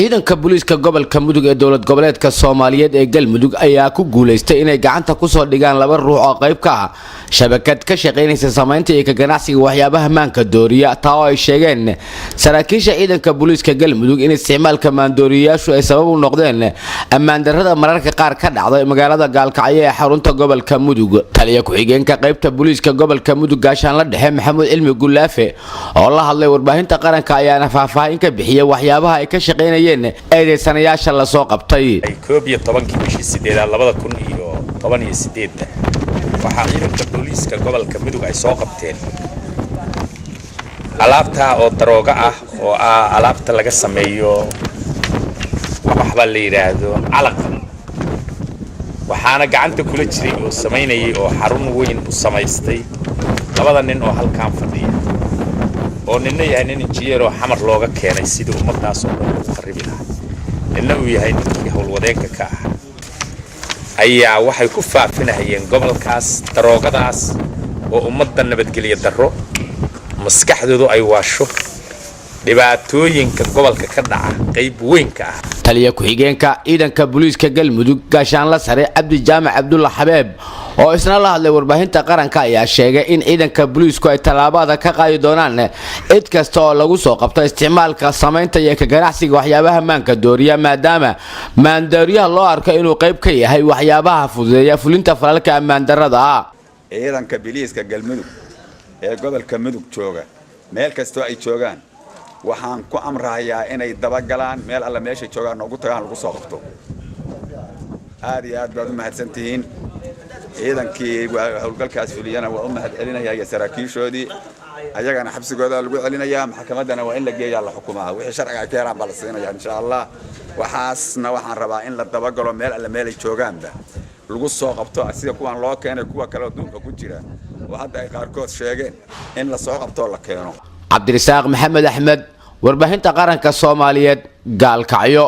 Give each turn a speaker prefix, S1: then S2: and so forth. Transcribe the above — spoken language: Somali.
S1: ciidanka booliiska gobolka mudug ee dowlad goboleedka Soomaaliyeed ee galmudug ayaa ku guuleystay inay gacanta ku soo dhigaan laba ruux oo qayb ka ah shabakad ka shaqeynaysa samaynta iyo ka ganacsiga waxyaabaha maanka dooriya taa oo ay sheegeen saraakiisha ciidanka booliiska galmudug in isticmaalka maandooriyaashu ay sabab u noqdeen ammaan darrada mararka qaar ka dhacday magaalada Gaalkacyo ee xarunta gobolka mudug taliya ku xigeenka qaybta booliiska gobolka mudug gaashaan la dhexe Maxamuud Cilmi Gulaafe oo la hadlay warbaahinta qaranka ayaa faahfaahin ka bixiyay waxyaabaha ay ka shaqeynayeen eedeysanayaasha la soo qabtay
S2: ay koob iyo 10 bishii 2018 waxa ciidanka booliiska gobolka mudug ay soo qabteen alaabta oo darooga ah oo alaabta laga sameeyo waxba la yiraahdo calaq waxaana gacanta kula jiray oo sameynayay oo xarun weyn u samaystay labada nin oo halkaan fadhiya oo ninna yahay nin injineer oo xamar looga keenay sidii ummadaas oo dhan u qaribi lahaa ninna uu yahay ninkii howlwadeenka ka ah ayaa waxay ku faafinayeen gobolkaas daroogadaas oo ummadda nabadgeliya darro maskaxdoodu ay waasho dhibaatooyinka gobolka ka dhaca qayb weyn ka ah
S1: taliya ku xigeenka ciidanka booliiska galmudug gaashaan la sare Cabdi Jaamac Abdulla Xabeeb oo isna la hadlay warbaahinta qaranka ayaa sheegay in ciidanka booliisku ay talaabada ka qaadi doonaan cid kasta oo lagu soo qabto isticmaalka samaynta iyo ka ganacsiga waxyaabaha maanka dooriya maadaama maandooriyaha loo arko inuu qayb ka yahay waxyaabaha fududeeya fulinta falalka ammaan darrada ah
S3: ciidanka booliiska galmudug ee gobolka mudug jooga meel kasta ay joogaan waxaan ku amrahayaa inay daba galaan meel alla meesha joogaan ugu tagaan lagu soo qabto aad iyo aad baad u mahadsantihiin ciidankii howlgalkaas fuliyana waa u mahad celinayaa saraakiishoodii ayagana xabsigooda lagu celinayaa maxkamadana waa in la geeyaa la xukumaa wixii sharciga ka helaan baa la siinayaa insha Allah waxaasna waxaan rabaa in la daba galo meel alla meel ay joogaanba lagu soo qabto sida kuwan loo keenay kuwa kale oo duunka ku jira oo hadda ay qaarkood sheegeen in la soo qabto la keeno
S1: Cabdirasaaq Maxamed Axmed warbaahinta qaranka Soomaaliyeed Gaalkacyo.